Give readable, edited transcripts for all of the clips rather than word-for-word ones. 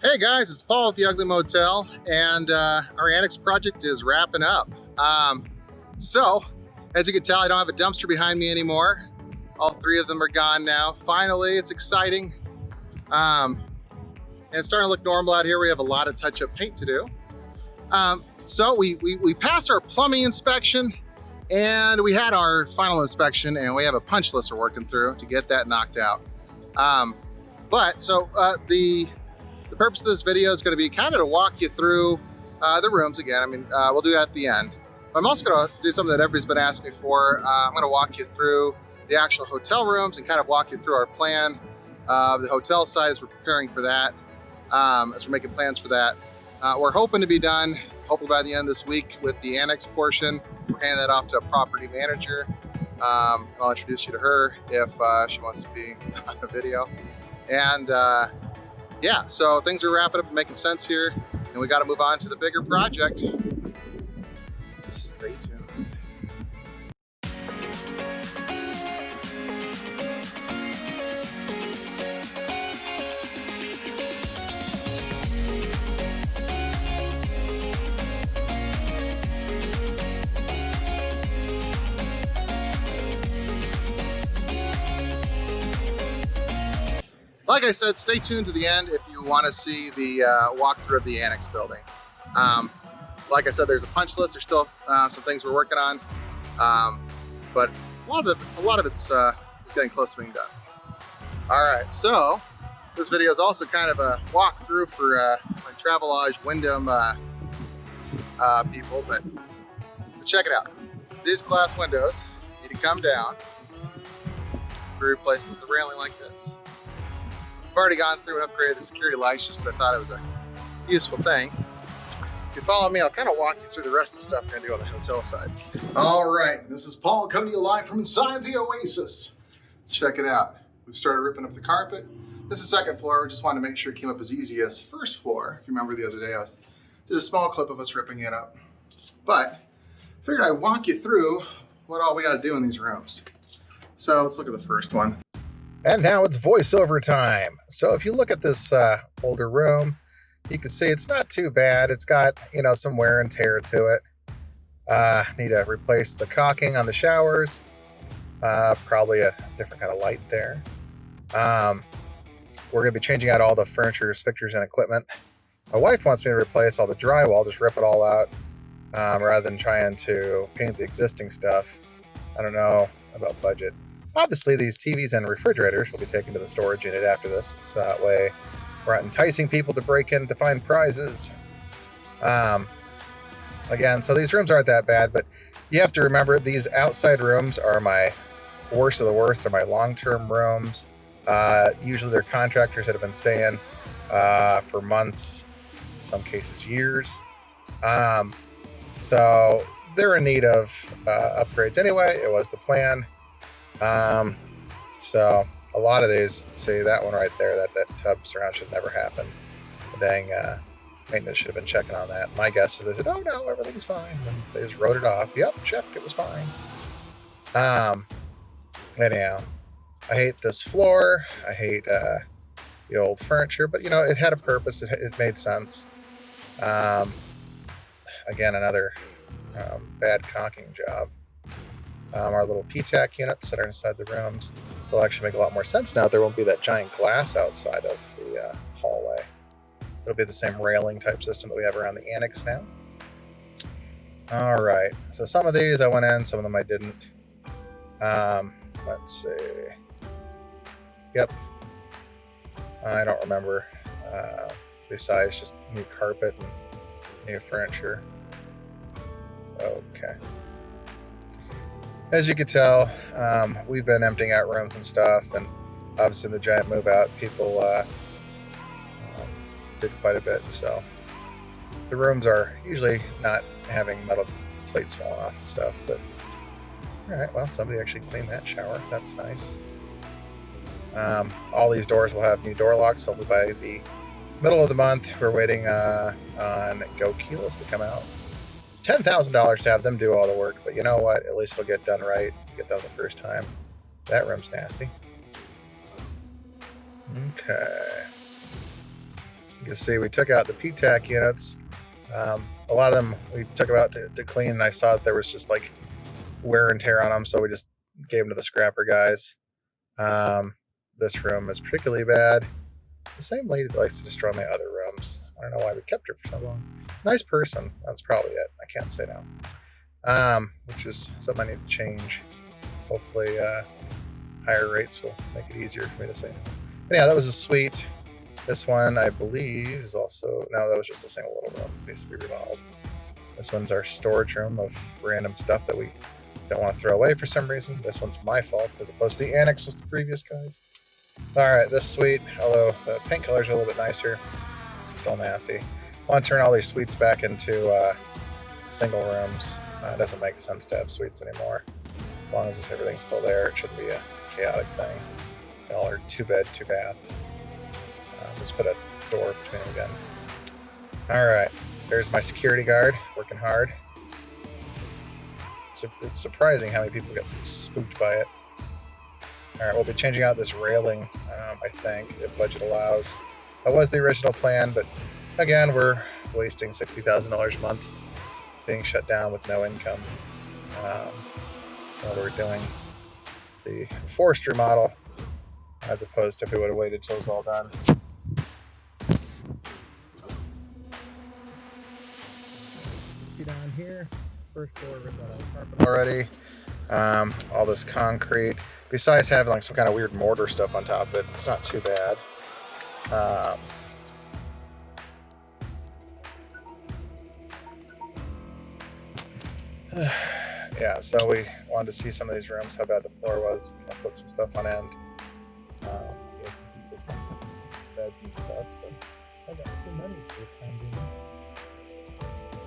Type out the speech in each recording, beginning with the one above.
Hey guys, it's Paul with the Ugly Motel, and our annex project is wrapping up. So, as you can tell, I don't have a dumpster behind me anymore. All three of them are gone now. Finally, it's exciting. And it's starting to look normal out here. We have a lot of touch-up paint to do. So we passed our plumbing inspection, and we had our final inspection, and we have a punch list we're working through to get that knocked out. The purpose of this video is going to be kind of to walk you through the rooms again. I mean, we'll do that at the end. But I'm also going to do something that everybody's been asking me for. I'm going to walk you through the actual hotel rooms and kind of walk you through our plan. The hotel side as we're preparing for that, as we're making plans for that. We're hoping to be done, hopefully by the end of this week, with the annex portion. We're handing that off to a property manager. I'll introduce you to her if she wants to be on the video. And yeah, so things are wrapping up and making sense here, and we got to move on to the bigger project. Stay tuned. Like I said, stay tuned to the end if you want to see the walkthrough of the annex building. Like I said, there's a punch list. There's still some things we're working on, but a lot of it's getting close to being done. All right, so this video is also kind of a walkthrough for my Travelodge Wyndham people. But so check it out. These glass windows need to come down, be replaced with the railing like this. I've already gone through and upgraded the security lights just because I thought it was a useful thing. If you follow me, I'll kind of walk you through the rest of the stuff we're gonna do on the hotel side. All right, this is Paul coming to you live from inside the Oasis. Check it out. We've started ripping up the carpet. This is the second floor. We just wanted to make sure it came up as easy as first floor. If you remember the other day, I did a small clip of us ripping it up. But I figured I'd walk you through what all we gotta do in these rooms. So let's look at the first one. And now it's voiceover time. So if you look at this older room, you can see it's not too bad. It's got, you know, some wear and tear to it. Need to replace the caulking on the showers. Probably a different kind of light there. We're gonna be changing out all the furniture, fixtures, and equipment. My wife wants me to replace all the drywall, just rip it all out, rather than trying to paint the existing stuff. I don't know about budget. Obviously, these TVs and refrigerators will be taken to the storage unit after this, so that way we're not enticing people to break in to find prizes. Again, so these rooms aren't that bad, but you have to remember these outside rooms are my worst of the worst. They're my long-term rooms. Usually they're contractors that have been staying for months, in some cases years. So they're in need of upgrades anyway. It was the plan. So a lot of these, see that one right there, that tub surround should never happen. The dang maintenance should have been checking on that. My guess is they said, oh no, everything's fine. And they just wrote it off. Yep, checked, it was fine. Anyhow, I hate this floor. I hate the old furniture, but you know, it had a purpose. It made sense. Again, another bad caulking job. Our little PTAC units that are inside the rooms, they'll actually make a lot more sense now. There won't be that giant glass outside of the hallway. It'll be the same railing type system that we have around the annex now. All right, so some of these I went in, some of them I didn't. Let's see. Yep. I don't remember. Besides just new carpet and new furniture. Okay. As you can tell, we've been emptying out rooms and stuff, and obviously the giant move out, people did quite a bit, so the rooms are usually not having metal plates falling off and stuff, but all right, well, somebody actually cleaned that shower. That's nice. All these doors will have new door locks, hopefully by the middle of the month. We're waiting on Go Keyless to come out. $10,000 to have them do all the work, but you know what? At least it'll get done right. Get done the first time. That room's nasty. Okay. You can see we took out the PTAC units. A lot of them we took out to clean, and I saw that there was just like wear and tear on them, so we just gave them to the scrapper guys. This room is particularly bad. The same lady that likes to destroy my other rooms. I don't know why we kept her for so long. Nice person. That's probably it. I can't say no. Which is something I need to change. Hopefully, higher rates will make it easier for me to say no. But yeah, that was a suite. This one, I believe, is also... No, that was just a single little room. It needs to be remodeled. This one's our storage room of random stuff that we don't want to throw away for some reason. This one's my fault, as opposed to the annex with the previous guys. Alright, this suite, although the paint colors are a little bit nicer, it's still nasty. I want to turn all these suites back into single rooms. It doesn't make sense to have suites anymore. As long as everything's still there, it shouldn't be a chaotic thing. They all are 2-bed, 2-bath. Just put a door between them again. Alright, there's my security guard, working hard. It's surprising how many people get spooked by it. Alright, we'll be changing out this railing, I think, if budget allows. That was the original plan, but again, we're wasting $60,000 a month being shut down with no income. While we're doing the forestry model, as opposed to if we would have waited till it was all done. Down here, first floor ripped out all the carpet already. All this concrete. Besides having like some kind of weird mortar stuff on top of it, it's not too bad. Yeah, so we wanted to see some of these rooms, how bad the floor was. I put some stuff on end. Beds and stuff, so I got too many for the time being.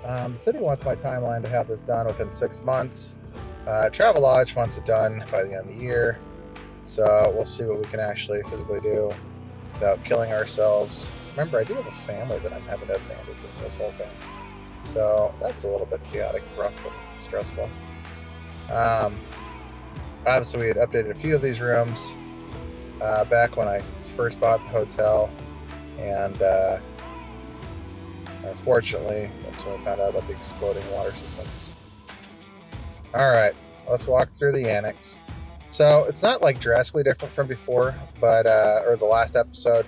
The city wants my timeline to have this done within 6 months. Travelodge wants it done by the end of the year. So we'll see what we can actually physically do without killing ourselves. Remember, I do have a family that I'm having to abandon with this whole thing. So that's a little bit chaotic, rough, and stressful. Obviously, we had updated a few of these rooms back when I first bought the hotel. And unfortunately, that's when we found out about the exploding water systems. Alright, let's walk through the annex. So, it's not like drastically different from before, but, or the last episode.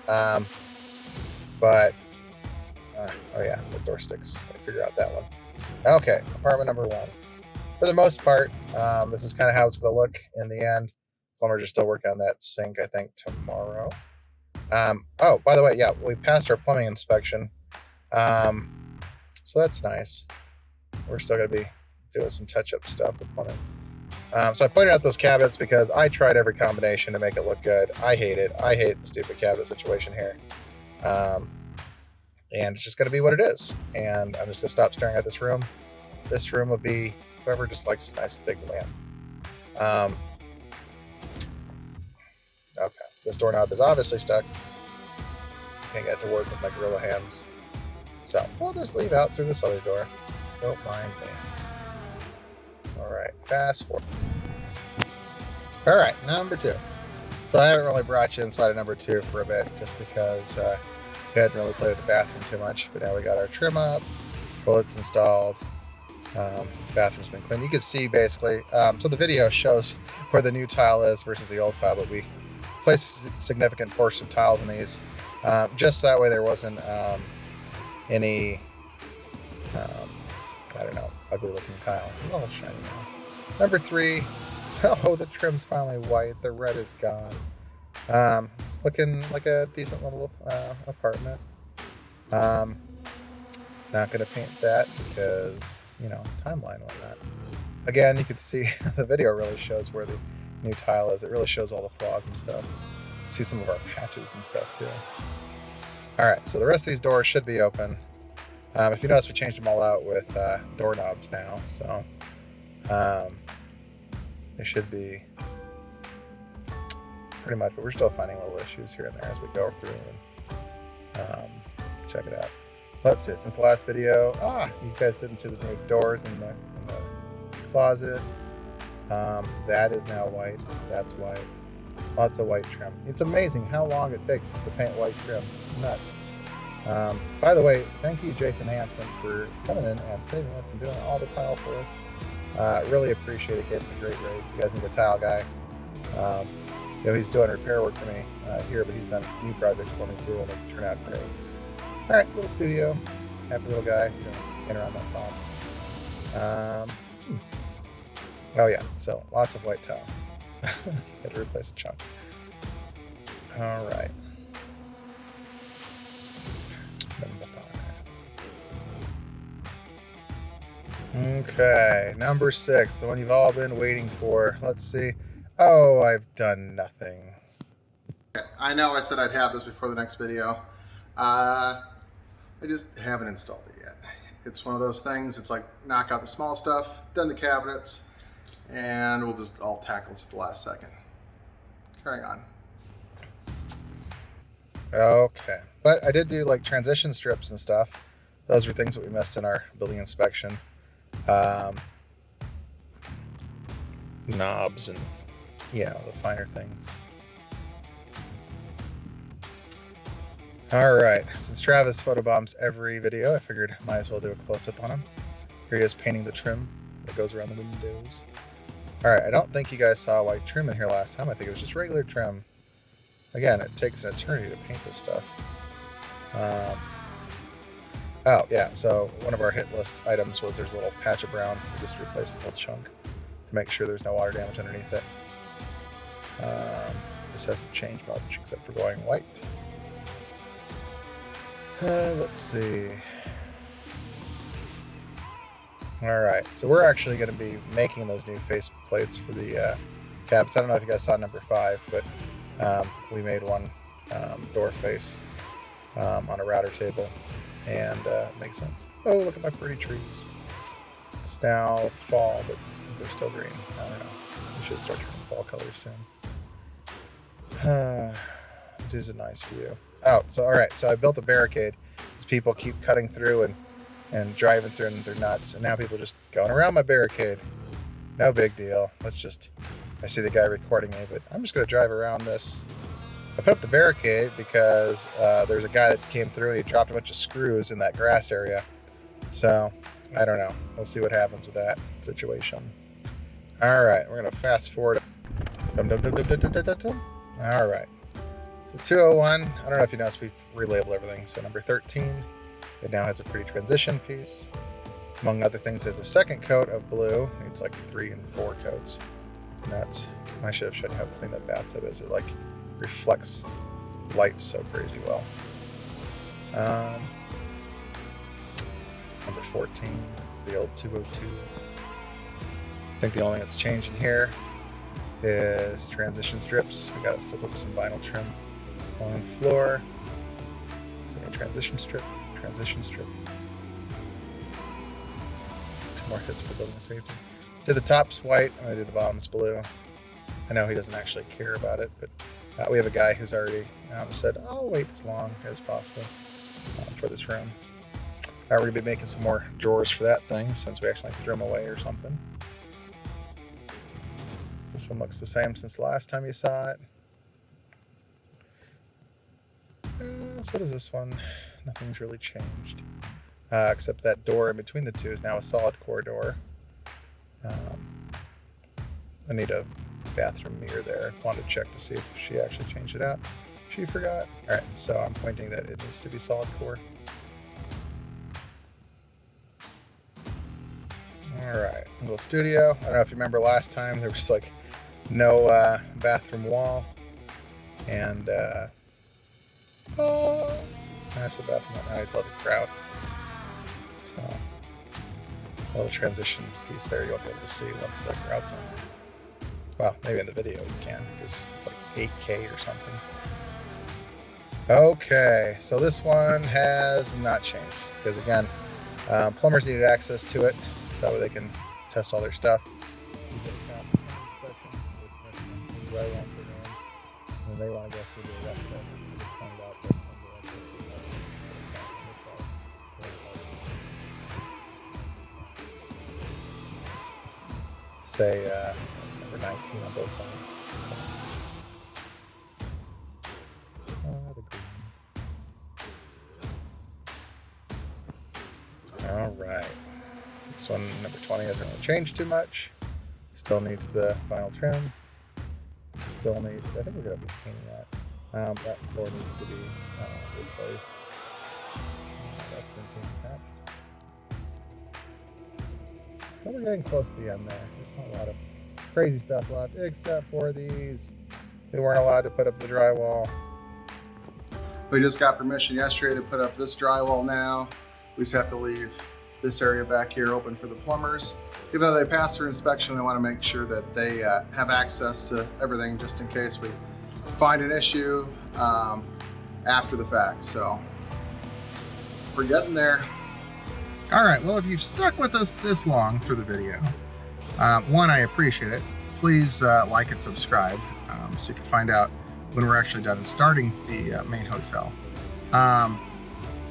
Oh yeah, the door sticks. I figure out that one. Okay, apartment number 1. For the most part, this is kind of how it's going to look in the end. Plumbers are still working on that sink, I think, tomorrow. Oh, by the way, yeah, we passed our plumbing inspection. So that's nice. We're still going to be doing some touch-up stuff with plumbing. So I pointed out those cabinets because I tried every combination to make it look good. I hate it. I hate the stupid cabinet situation here. And it's just going to be what it is. And I'm just going to stop staring at this room. This room will be whoever just likes a nice big lamp. Okay, this doorknob is obviously stuck. Can't get to work with my gorilla hands. So we'll just leave out through this other door. Don't mind me. Alright, fast forward. Alright, number 2. So I haven't really brought you inside of number 2 for a bit, just because we hadn't really played with the bathroom too much. But now we got our trim up, bullets installed, bathroom's been cleaned. You can see basically, so the video shows where the new tile is versus the old tile, but we placed a significant portion of tiles in these, just that way there wasn't any, I don't know, ugly looking tile. Oh, it's shiny now. Number 3, oh, the trim's finally white. The red is gone. It's looking like a decent little apartment. Not going to paint that because, you know, timeline on that. Again, you can see the video really shows where the new tile is. It really shows all the flaws and stuff. See some of our patches and stuff too. Alright, so the rest of these doors should be open. If you notice, we changed them all out with doorknobs now, so they should be pretty much, but we're still finding little issues here and there as we go through and check it out. Let's see, since the last video, you guys didn't see the new doors in the closet. That is now white. That's white. Lots of white trim. It's amazing how long it takes to paint white trim. It's nuts. By the way, thank you, Jason Hansen, for coming in and saving us and doing all the tile for us. Really appreciate it. Gave us a great rate. You guys need a tile guy. Um, he's doing repair work for me here, but he's done new projects for me too, and they turn out great. All right, little studio, happy little guy, in around that box. Oh yeah, so lots of white tile. Had to replace a chunk. All right. Okay, number 6, the one you've all been waiting for. Let's see. Oh, I've done nothing. I know I said I'd have this before the next video. I just haven't installed it yet. It's one of those things, it's like knock out the small stuff, then the cabinets, and we'll just all tackle this at the last second. Carrying on. Okay, but I did do like transition strips and stuff. Those were things that we missed in our building inspection. Knobs and, the finer things. All right, since Travis photobombs every video, I figured might as well do a close-up on him. Here he is painting the trim that goes around the windows. All right, I don't think you guys saw white trim in here last time. I think it was just regular trim. Again, it takes an eternity to paint this stuff. Oh, yeah, so one of our hit list items was there's a little patch of brown. We just replaced the little chunk to make sure there's no water damage underneath it. This hasn't changed much except for going white. Let's see. All right, so we're actually going to be making those new face plates for the cabinets. I don't know if you guys saw number 5, but we made one door face on a router table, and it makes sense. Oh, look at my pretty trees. It's now fall, but they're still green. I don't know. We should start turning fall colors soon. It is a nice view. Oh, so all right, so I built a barricade. These people keep cutting through and driving through, and they're nuts. And now people are just going around my barricade. No big deal. I see the guy recording me, but I'm just going to drive around this. I put up the barricade because there's a guy that came through and he dropped a bunch of screws in that grass area. So, I don't know. We'll see what happens with that situation. All right, we're going to fast forward. All right. So 201, I don't know if you noticed, we've relabeled everything. So number 13, it now has a pretty transition piece. Among other things, there's a second coat of blue. It's like 3 and 4 coats. Nuts. I should have shown you how clean that bathtub is. It like reflects light so crazy well. Number 14, the old 202. I think the only thing that's changed in here is transition strips. We got to slip up some vinyl trim along the floor. So transition strip. 2 more hits for building safety. Did the tops white, I'm gonna do the bottoms blue. I know he doesn't actually care about it, but we have a guy who's already said, I'll wait as long as possible for this room. We're gonna be making some more drawers for that thing since we actually threw them away or something. This one looks the same since the last time you saw it. So does this one. Nothing's really changed. Except that door in between the two is now a solid core door. I need a bathroom mirror there. Wanted to check to see if she actually changed it out. She forgot. All right, so I'm pointing that it needs to be solid core. All right, little studio. I don't know if you remember last time there was like no bathroom wall, and that's the bathroom. Now it's lots of crowd. So a little transition piece there you won't be able to see once the grout's on. Well, maybe in the video you can because it's like 8K or something. Okay, so this one has not changed because again, plumbers needed access to it so they can test all their stuff. And they want to go through the rest of it. Say number 19 on both sides. The green. All right. This one, number 20, hasn't really changed too much. Still needs the final trim. Still needs, I think we're going to be painting that. That floor needs to be replaced. That's been painted patched. So we're getting close to the end there. There's not a lot of crazy stuff left, except for these. We weren't allowed to put up the drywall. We just got permission yesterday to put up this drywall now. We just have to leave this area back here open for the plumbers. Even though they pass their inspection, they want to make sure that they have access to everything just in case we find an issue after the fact. So we're getting there. All right, well, if you've stuck with us this long through the video, one, I appreciate it. Please like and subscribe so you can find out when we're actually done starting the main hotel.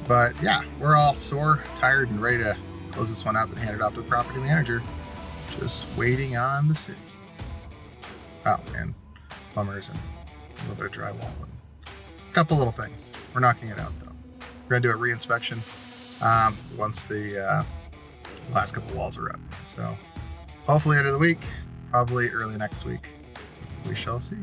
But yeah, we're all sore, tired, and ready to close this one up and hand it off to the property manager. Just waiting on the city. Oh, and plumbers and a little bit of drywall and a couple little things. We're knocking it out though. We're gonna do a re-inspection once the last couple walls are up. So hopefully end of the week, probably early next week. We shall see.